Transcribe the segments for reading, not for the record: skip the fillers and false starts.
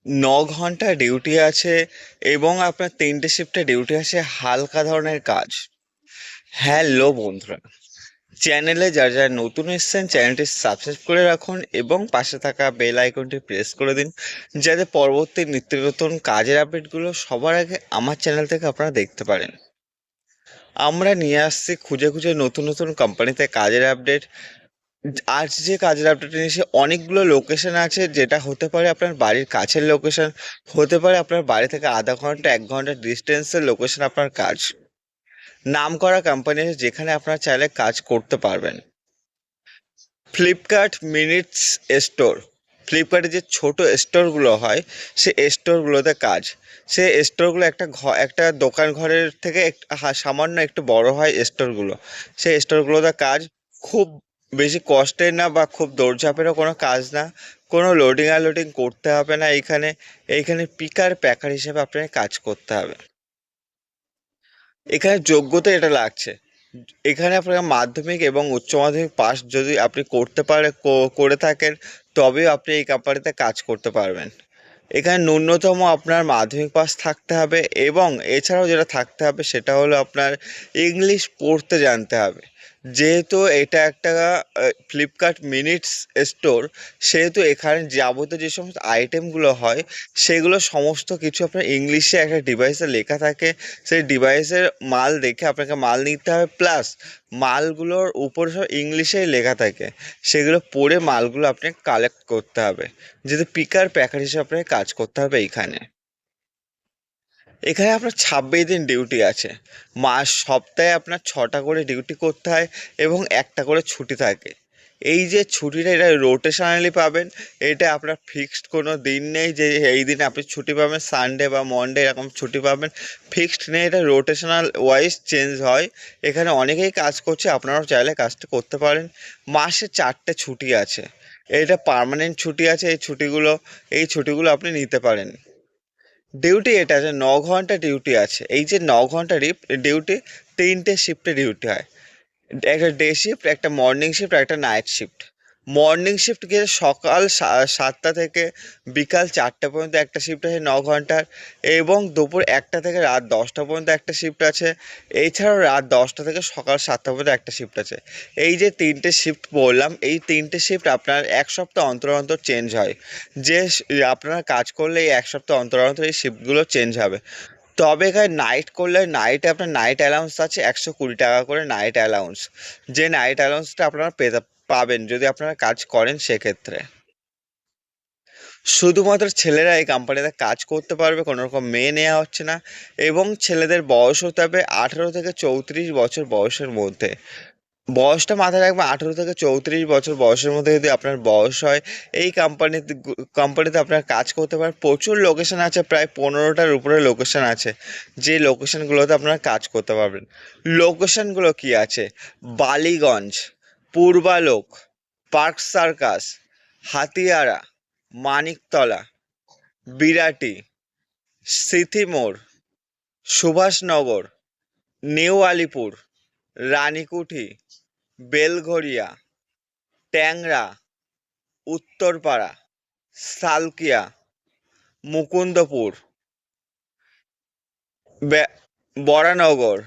ঘন্টা ডিউটি আছে এবং আপনার 3টে শিফটে ডিউটি আছে, হালকা ধরনের কাজ। হ্যালো বন্ধুরা, চ্যানেলে যারা যারা নতুন এসেছেন চ্যানেলটি সাবস্ক্রাইব করে রাখুন এবং পাশে থাকা বেল আইকনটি প্রেস করে দিন, যাতে পরবর্তী নিত্য নতুন কাজের আপডেটগুলো সবার আগে আমার চ্যানেল থেকে আপনারা দেখতে পারেন। আমরা নিয়ে আসছি খুঁজে খুঁজে নতুন নতুন কোম্পানিতে কাজের আপডেট। আজ যে কাজের আপডেট নিয়েছি, অনেকগুলো লোকেশন আছে, যেটা হতে পারে আপনার বাড়ির কাছের লোকেশন, হতে পারে আপনার বাড়ি থেকে আধা ঘন্টা 1 ঘন্টা ডিস্টেন্সের লোকেশন আপনার কাজ। নামকরা কোম্পানি আছে যেখানে আপনারা চাইলে কাজ করতে পারবেন। ফ্লিপকার্ট মিনিটস স্টোর, ফ্লিপকার্টে যে ছোট স্টোরগুলো হয় সে স্টোরগুলোতে কাজ। সে স্টোরগুলো একটা দোকান ঘরের থেকে সামান্য একটু বড় হয় স্টোরগুলো। সেই স্টোরগুলোতে কাজ খুব বেশি কষ্টের না বা খুব দৌড়ঝাঁপেরও কোনো কাজ না। কোনো লোডিং আনলোডিং করতে হবে না। এইখানে এইখানে পিকার প্যাকার হিসেবে আপনাকে কাজ করতে হবে। এখানে যোগ্যতা এটা লাগছে, এখানে আপনার মাধ্যমিক এবং উচ্চ মাধ্যমিক পাস যদি আপনি করে থাকেন, তবেও আপনি এই কোম্পানিতে কাজ করতে পারবেন। এখানে ন্যূনতম আপনার মাধ্যমিক পাস থাকতে হবে এবং এছাড়াও যেটা থাকতে হবে সেটা হলো আপনার ইংলিশ পড়তে জানতে হবে। যেহেতু এটা একটা ফ্লিপকার্ট মিনিটস স্টোর, সেহেতু এখানে যাবতীয় যে সমস্ত আইটেমগুলো হয় সেগুলো সমস্ত কিছু আপনার ইংলিশে একটা ডিভাইসে লেখা থাকে। সেই ডিভাইসের মাল দেখে আপনাকে মাল নিতে হবে, প্লাস মালগুলোর উপর সব ইংলিশেই লেখা থাকে, সেগুলো পড়ে মালগুলো আপনাকে কালেক্ট করতে হবে। যেহেতু পিকার প্যাকার হিসেবে আপনাকে কাজ করতে হবে এইখানে। এখানে আপনার 26 দিন ডিউটি আছে। সপ্তাহে আপনার 6টা করে ডিউটি করতে হয় এবং একটা করে ছুটি থাকে। এই যে ছুটিটা, এটা রোটেশনালি পাবেন। এটা আপনার ফিক্সড কোনো দিন নেই যে এই দিনে আপনি ছুটি পাবেন, সানডে বা মনডে এরকম ছুটি পাবেন, ফিক্সড নেই। এটা রোটেশনাল ওয়াইজ চেঞ্জ হয়। এখানে অনেকেই কাজ করছে, আপনারাও চাইলে কাজটা করতে পারেন। মাসে 4টে ছুটি আছে। এটা পার্মানেন্ট ছুটি আছে। এই ছুটিগুলো আপনি নিতে পারেন। ডিউটি এটা আছে, 9 ঘন্টা ডিউটি আছে। এই যে 9 ঘন্টা ডিউটি, 3টে শিফটে ডিউটি হয়। একটা ডে শিফট, একটা মর্নিং শিফট আর একটা নাইট শিফট। মর্নিং শিফট গিয়ে সকাল 7টা থেকে বিকাল 4টে পর্যন্ত একটা শিফট আছে 9 ঘন্টার, এবং দুপুর 1টা থেকে রাত 10টা পর্যন্ত একটা শিফট আছে। এছাড়াও রাত 10টা থেকে সকাল 7টা পর্যন্ত একটা শিফট আছে। এই যে 3টে শিফট বললাম, এই 3টে শিফট আপনার 1 সপ্তাহ অন্তর অন্তর চেঞ্জ হয়। আপনারা কাজ করলে এই 1 সপ্তাহ অন্তর অন্তর এই শিফটগুলো চেঞ্জ হবে। তবে এখানে নাইট করলে নাইটে আপনার নাইট অ্যালাউন্স আছে 120 টাকা করে নাইট অ্যালাউন্স। যে নাইট অ্যালাউন্সটা আপনারা পাবেন যদি আপনারা কাজ করেন সেক্ষেত্রে। শুধুমাত্র ছেলেরা এই কোম্পানিতে কাজ করতে পারবে, কোনো রকম মেয়ে নেওয়া হচ্ছে না। এবং ছেলেদের বয়স হতে হবে 18 থেকে 34 বছর বয়সের মধ্যে। বয়সটা মাথায় রাখবেন, 18 থেকে 34 বছর বয়সের মধ্যে যদি আপনার বয়স হয়, এই কোম্পানিতে আপনার কাজ করতে পারেন। প্রচুর লোকেশন আছে, প্রায় 15টার উপরে লোকেশন আছে, যে লোকেশনগুলোতে আপনারা কাজ করতে পারবেন। লোকেশনগুলো কি আছে? Ballygunge, Purbalok, park circus, Hatiara, Maniktala, Birati, Sinthi More, Subhashnagar, new Alipur, Ranikuthi, Belgharia, Tangra, Uttarpara, Salkia, Mukundapur, Baranagar,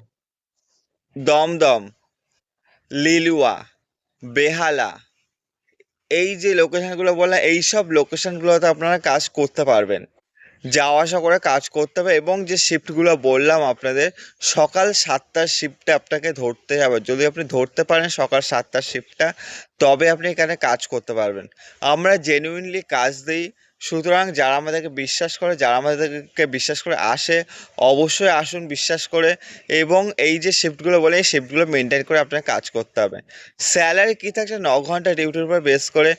Dumdum, Liluah, বেহালা। এই যে লোকেশনগুলো বললাম, এই সব লোকেশনগুলোতে আপনারা কাজ করতে পারবেন। যাওয়া আসা করে কাজ করতে হবে। এবং যে শিফটগুলো বললাম আপনাদের, সকাল 7টার শিফটটা আপনাকে ধরতে হবে। যদি আপনি ধরতে পারেন সকাল 7টার শিফটটা, তবে আপনি এখানে কাজ করতে পারবেন। আমরা জেনুইনলি কাজ দিই, সুতরাং যারা আমাদেরকে বিশ্বাস করে আসে, অবশ্যই আসুন বিশ্বাস করে। এবং এই যে শিফটগুলো বলে, এই শিফটগুলো মেনটেন করে আপনাকে কাজ করতে হবে। স্যালারি কী থাকছে? 9 ঘন্টা ডিউটির উপর বেস করে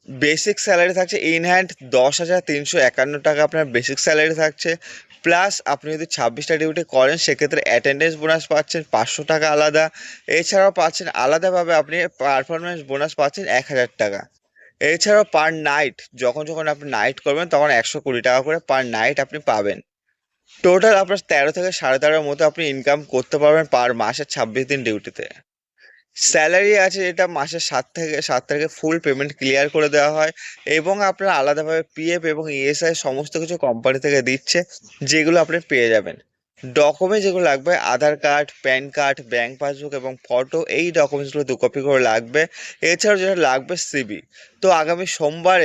বেসিক স্যালারি থাকছে ইন হ্যান্ড 10,351 টাকা আপনার বেসিক স্যালারি থাকছে। প্লাস আপনি যদি 26টা ডিউটি করেন সেক্ষেত্রে অ্যাটেন্ডেন্স বোনাস পাচ্ছেন 500 টাকা আলাদা। এছাড়াও পাচ্ছেন আলাদাভাবে আপনি পারফরমেন্স বোনাস পাচ্ছেন 1,000 টাকা। এছাড়াও পার নাইট, যখন যখন আপনি নাইট করবেন তখন 120 টাকা করে পার নাইট আপনি পাবেন। টোটাল আপনার 13 থেকে 13.5-এর মতো আপনি ইনকাম করতে পারবেন পার মাসে 26 দিন ডিউটিতে। স্যালারি আছে যেটা মাসের 7 তারিখে ফুল পেমেন্ট ক্লিয়ার করে দেওয়া হয়, এবং আপনার আলাদাভাবে পিএফ এবং ইএসআই সমস্ত কিছু কোম্পানি থেকে দিচ্ছে, যেগুলো আপনি পেয়ে যাবেন। ডকুমেন্ট যেগুলো লাগবে, Aadhaar card, PAN card, bank passbook এবং ফটো, এই ডকুমেন্টসগুলো 2 কপি করে লাগবে। এছাড়াও যেটা লাগবে সিবি। তো আগামী সোমবার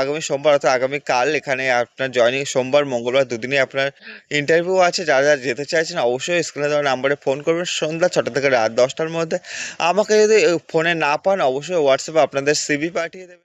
আগামী সোমবার অর্থাৎ আগামীকাল এখানে আপনার জয়েনিং, সোমবার মঙ্গলবার দুদিনই আপনার ইন্টারভিউ আছে। যারা যারা যেতে চাইছেন অবশ্যই স্ক্রিনে দেওয়া নাম্বারে ফোন করবেন সন্ধ্যা 6টা থেকে রাত 10টার মধ্যে। আমাকে যদি ফোনে না পান অবশ্যই হোয়াটসঅ্যাপে আপনাদের সিভি পাঠিয়ে দেবেন।